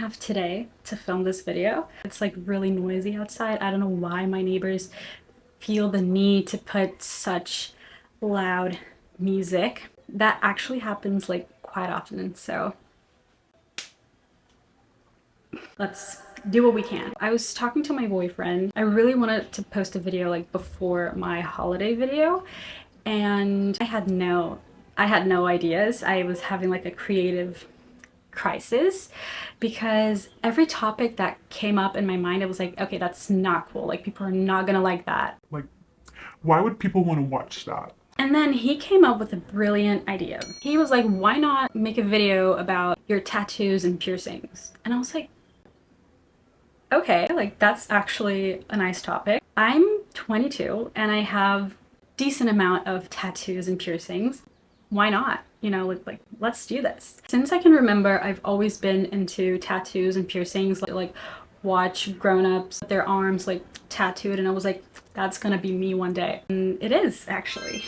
have today to film this video. It's like really noisy outside. I don't know why my neighbors feel the need to put such loud music. That actually happens like quite often, so let's do what we can. I was talking to my boyfriend. I really wanted to post a video like before my holiday video, and I had no ideas. I was having like a creative crisis because every topic that came up in my mind, it was like, okay, that's not cool. Like, people are not gonna like that. Like, why would people want to watch that? And then he came up with a brilliant idea. He was like, why not make a video about your tattoos and piercings? And I was like, okay, like that's actually a nice topic. I'm 22 and I have decent amount of tattoos and piercings. Why not? You know, like let's do this. Since I can remember, I've always been into tattoos and piercings, like watch grown-ups with their arms like tattooed, and I was like, that's gonna be me one day. And it is, actually.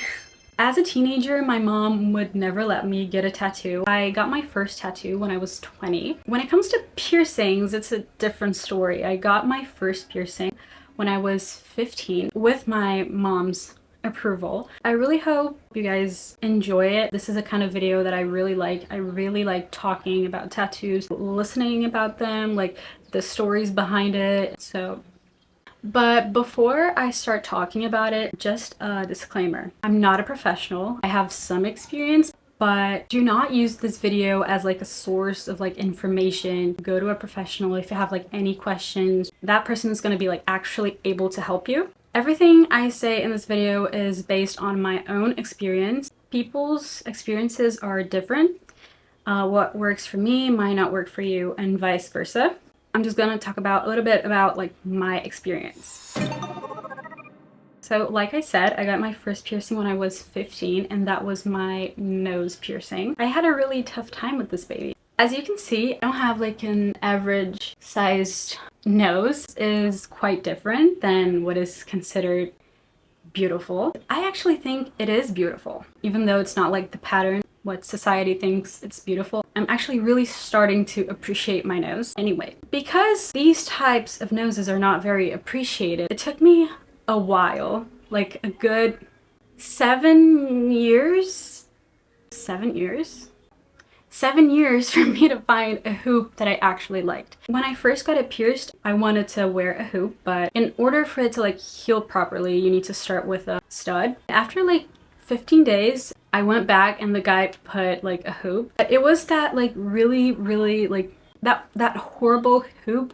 As a teenager, my mom would never let me get a tattoo. I got my first tattoo when I was 20. When it comes to piercings, it's a different story. I got my first piercing when I was 15 with my mom's approval. I really hope you guys enjoy it. This is a kind of video that I really like. I really like talking about tattoos, listening about them, like the stories behind it. But before I start talking about it, just a disclaimer. I'm not a professional. I have some experience, but do not use this video as like a source of like information. Go to a professional if you have like any questions. That person is going to be like actually able to help you. Everything I say in this video is based on my own experience. People's experiences are different. What works for me might not work for you, and vice versa. I'm just gonna talk about a little bit about like my experience. So like I said, I got my first piercing when I was 15, and that was my nose piercing. I had a really tough time with this baby. As you can see, I don't have like an average sized nose. It is quite different than what is considered beautiful. I actually think it is beautiful, even though it's not like the pattern what society thinks it's beautiful. I'm actually really starting to appreciate my nose. Anyway, because these types of noses are not very appreciated, it took me a while, like a good 7 years? 7 years? 7 years for me to find a hoop that I actually liked. When I first got it pierced, I wanted to wear a hoop, but in order for it to like heal properly, you need to start with a stud. After like 15 days, I went back and the guy put like a hoop. But it was that like really like that horrible hoop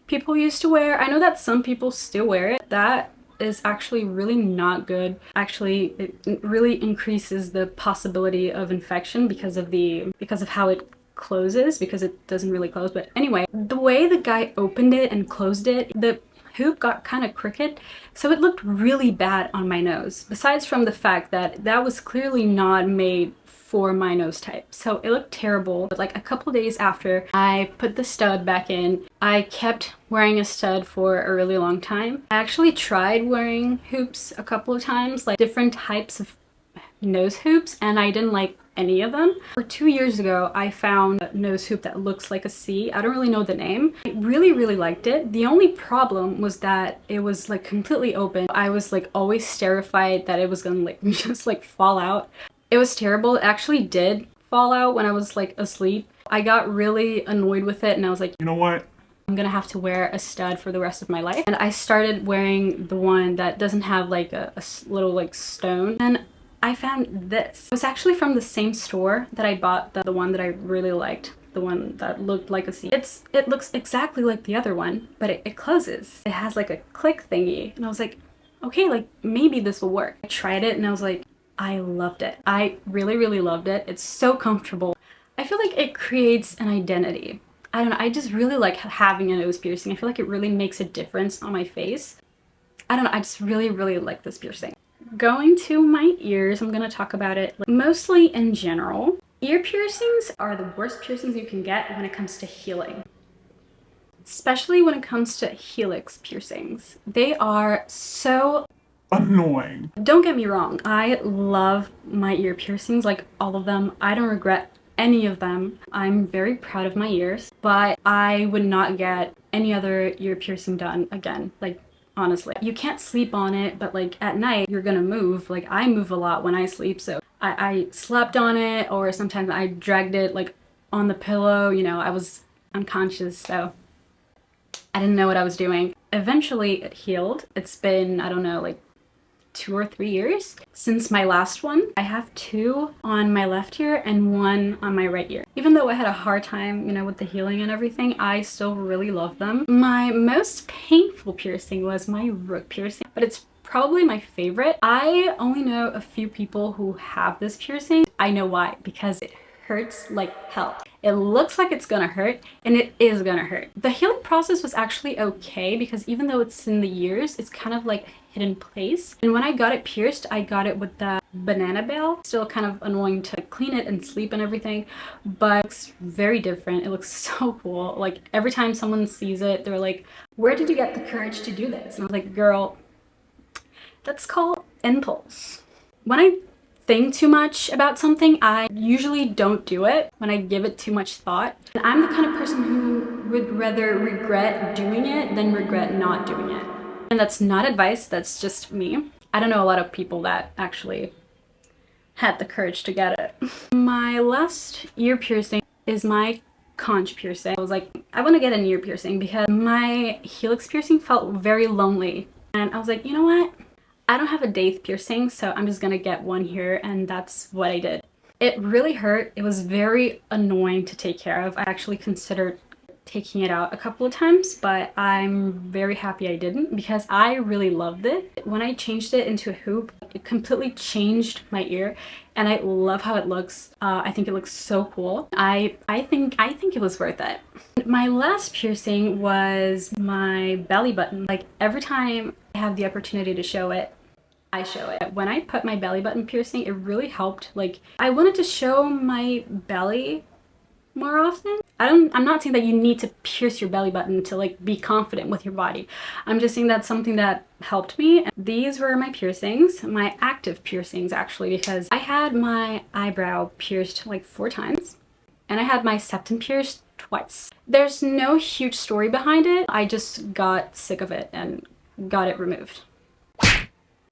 people used to wear. I know that some people still wear it. That is actually really not good. Actually, it really increases the possibility of infection because of how it closes, because it doesn't really close. But anyway, the way the guy opened it and closed it, the hoop got kind of crooked, so it looked really bad on my nose, besides from the fact that that was clearly not made for my nose type. So it looked terrible. But like a couple days after I put the stud back in, I kept wearing a stud for a really long time. I actually tried wearing hoops a couple of times, like different types of nose hoops, and I didn't like any of them. For 2 years ago, I found a nose hoop that looks like a C. I don't really know the name. I really liked it. The only problem was that it was like completely open. I was like always terrified that it was gonna like just like fall out. It was terrible. It actually did fall out when I was like asleep. I got really annoyed with it, and I was like, you know what? I'm gonna have to wear a stud for the rest of my life. And I started wearing the one that doesn't have like a little like stone. And I found this. It was actually from the same store that I bought the one that I really liked, the one that looked like a C. It looks exactly like the other one, but it closes. It has like a click thingy, and I was like, okay, like maybe this will work. I tried it and I was like, I loved it. I really loved it. It's so comfortable. I feel like it creates an identity. I don't know, I just really like having a nose piercing. I feel like it really makes a difference on my face. I don't know, I just really like this piercing. Going to my ears, I'm gonna talk about it like, mostly in general. Ear piercings are the worst piercings you can get when it comes to healing. Especially when it comes to helix piercings. They are so annoying. Don't get me wrong, I love my ear piercings, like all of them. I don't regret any of them. I'm very proud of my ears, but I would not get any other ear piercing done again. Like, honestly. You can't sleep on it, but like at night you're gonna move. Like I move a lot when I sleep, so I slept on it, or sometimes I dragged it like on the pillow, you know, I was unconscious, so I didn't know what I was doing. Eventually it healed. It's been, I don't know, like 2 or 3 years since my last one. I have 2 on my left ear and 1 on my right ear. Even though I had a hard time, you know, with the healing and everything, I still really love them. My most painful piercing was my root piercing, but it's probably my favorite. I only know a few people who have this piercing. I know why, because it hurts like hell. It looks like it's gonna hurt, and it is gonna hurt. The healing process was actually okay because even though it's in the ears, it's kind of like hidden place. And when I got it pierced, I got it with the banana bell. Still kind of annoying to clean it and sleep and everything, but it's very different. It looks so cool. Like every time someone sees it, they're like, where did you get the courage to do this? And I was like, girl, that's called impulse. When I think too much about something, I usually don't do it when I give it too much thought. And I'm the kind of person who would rather regret doing it than regret not doing it. And that's not advice, that's just me. I don't know a lot of people that actually had the courage to get it. My last ear piercing is my conch piercing. I was like, I want to get an ear piercing because my helix piercing felt very lonely. And I was like, you know what? I don't have a daith piercing, so I'm just gonna get one here, and that's what I did. It really hurt. It was very annoying to take care of. I actually considered taking it out a couple of times, but I'm very happy I didn't because I really loved it. When I changed it into a hoop, it completely changed my ear, and I love how it looks. I think it looks so cool. I think it was worth it. My last piercing was my belly button. Like every time I have the opportunity to show it, I show it. When I put my belly button piercing, it really helped. Like I wanted to show my belly more often. I'm not saying that you need to pierce your belly button to like be confident with your body. I'm just saying that's something that helped me. These were my piercings, my active piercings actually, because I had my eyebrow pierced like 4 times and I had my septum pierced twice. There's no huge story behind it. I just got sick of it and got it removed.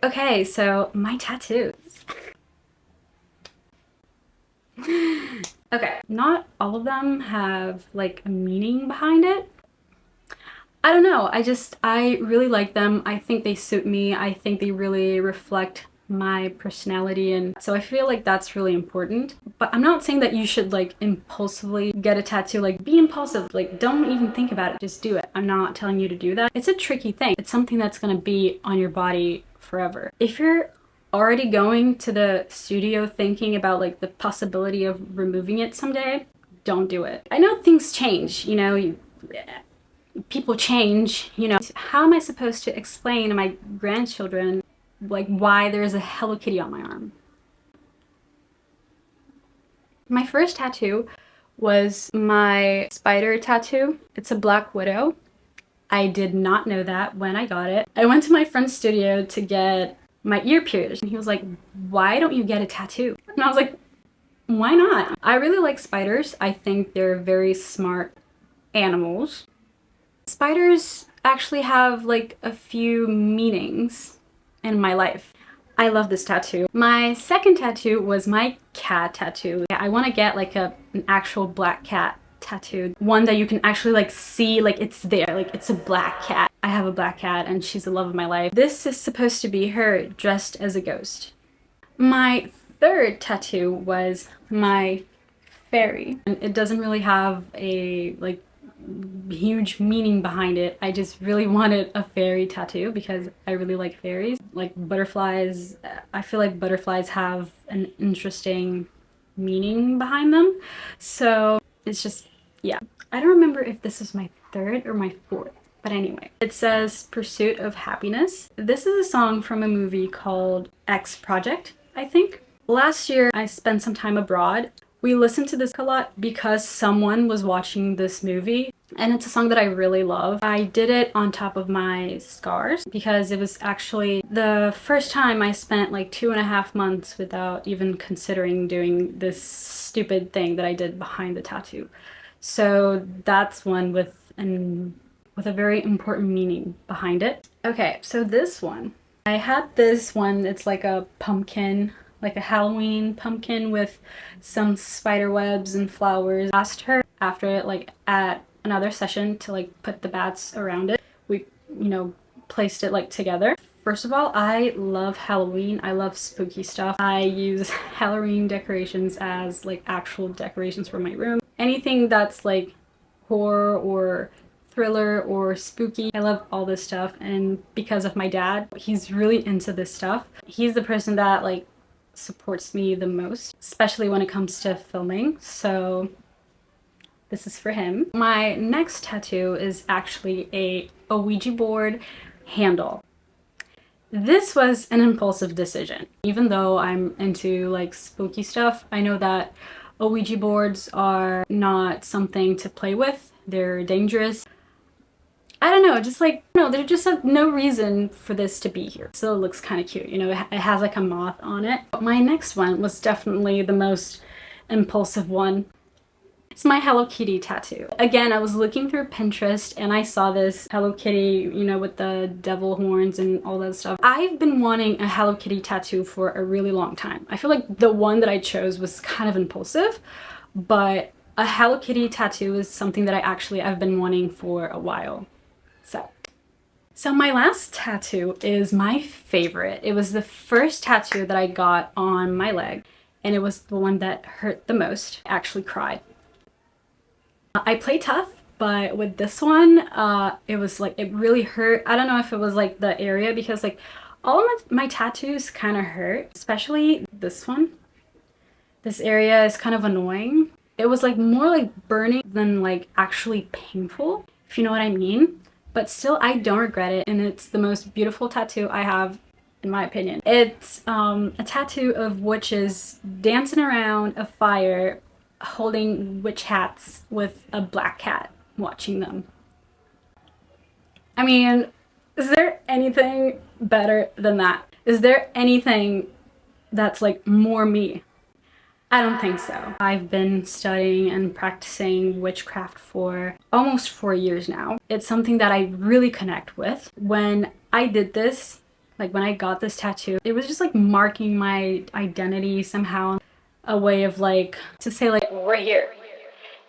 Okay, so my tattoos. Okay, not all of them have like a meaning behind it. I don't know, I really like them. I think they suit me. I think they really reflect my personality, and so I feel like that's really important. But I'm not saying that you should like impulsively get a tattoo. Like be impulsive, like don't even think about it, just do it. I'm not telling you to do that. It's a tricky thing. It's something that's gonna be on your body forever. If you're already going to the studio thinking about like the possibility of removing it someday, don't do it. I know things change, you know, people change, you know. How am I supposed to explain to my grandchildren like why there's a Hello Kitty on my arm? My first tattoo was my spider tattoo. It's a black widow. I did not know that when I got it. I went to my friend's studio to get my ear pierced and he was like, why don't you get a tattoo? And I was like, why not? I really like spiders. I think they're very smart animals. Spiders actually have like a few meanings in my life. I love this tattoo. My second tattoo was my cat tattoo. I want to get like an actual black cat tattoo. One that you can actually like see, like it's there, like it's a black cat. I have a black cat and she's the love of my life. This is supposed to be her dressed as a ghost. My third tattoo was my fairy. And it doesn't really have a like huge meaning behind it. I just really wanted a fairy tattoo because I really like fairies. Like butterflies, I feel like butterflies have an interesting meaning behind them. So it's just, yeah. I don't remember if this is my third or my fourth, but anyway. It says Pursuit of Happiness. This is a song from a movie called X Project, I think. Last year I spent some time abroad We listened to this a lot because someone was watching this movie, and it's a song that I really love. I did it on top of my scars because it was actually the first time I spent like 2.5 months without even considering doing this stupid thing that I did behind the tattoo. So that's one with a very important meaning behind it. Okay, so this one. I had this one, it's like a pumpkin, like a Halloween pumpkin with some spider webs and flowers. I asked her after it, like at another session, to like put the bats around it. We, placed it like together. First of all, I love Halloween. I love spooky stuff. I use Halloween decorations as like actual decorations for my room. Anything that's like horror or thriller or spooky. I love all this stuff, and because of my dad, he's really into this stuff. He's the person that like supports me the most, especially when it comes to filming. So this is for him. My next tattoo is actually a Ouija board handle. This was an impulsive decision. Even though I'm into like spooky stuff, I know that Ouija boards are not something to play with. They're dangerous. I don't know, just like, no, there's just no reason for this to be here. So it looks kind of cute, it has like a moth on it. But my next one was definitely the most impulsive one. It's my Hello Kitty tattoo. Again, I was looking through Pinterest and I saw this Hello Kitty, with the devil horns and all that stuff. I've been wanting a Hello Kitty tattoo for a really long time. I feel like the one that I chose was kind of impulsive, but a Hello Kitty tattoo is something that I've been wanting for a while. So my last tattoo is my favorite. It was the first tattoo that I got on my leg, and it was the one that hurt the most. I actually cried. I play tough, but with this one, it was like, it really hurt. I don't know if it was like the area, because like all of my tattoos kind of hurt, especially this one. This area is kind of annoying. It was like more like burning than like actually painful, if you know what I mean. But still, I don't regret it, and it's the most beautiful tattoo I have, in my opinion. It's a tattoo of witches dancing around a fire, holding witch hats with a black cat watching them. I mean, is there anything better than that? Is there anything that's like more me? I don't think so. I've been studying and practicing witchcraft for almost 4 years now. It's something that I really connect with. When I did this, like when I got this tattoo, it was just like marking my identity somehow. A way of like, to say like, we're here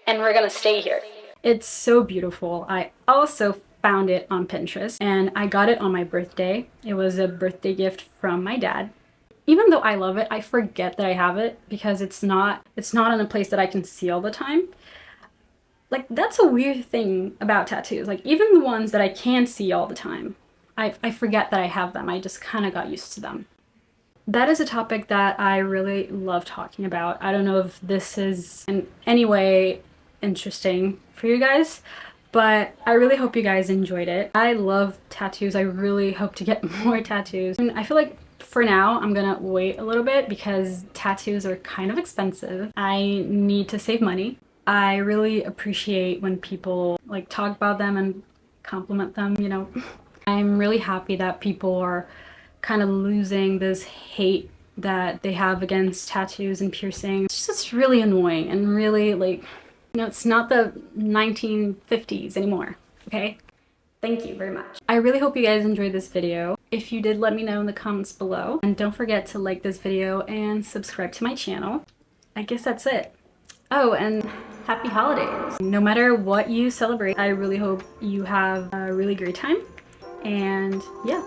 and we're gonna stay here. It's so beautiful. I also found it on Pinterest and I got it on my birthday. It was a birthday gift from my dad. Even though I love it, I forget that I have it because it's not in a place that I can see all the time. Like, that's a weird thing about tattoos. Like, even the ones that I can see all the time, I forget that I have them. I just kind of got used to them. That is a topic that I really love talking about. I don't know if this is in any way interesting for you guys, but I really hope you guys enjoyed it. I love tattoos. I really hope to get more tattoos. And I feel like for now, I'm gonna wait a little bit because tattoos are kind of expensive. I need to save money. I really appreciate when people like talk about them and compliment them, I'm really happy that people are kind of losing this hate that they have against tattoos and piercings. It's just really annoying and really like, it's not the 1950s anymore, okay? Thank you very much. I really hope you guys enjoyed this video. If you did, let me know in the comments below. And don't forget to like this video and subscribe to my channel. I guess that's it. Oh, and happy holidays. No matter what you celebrate, I really hope you have a really great time. And yeah.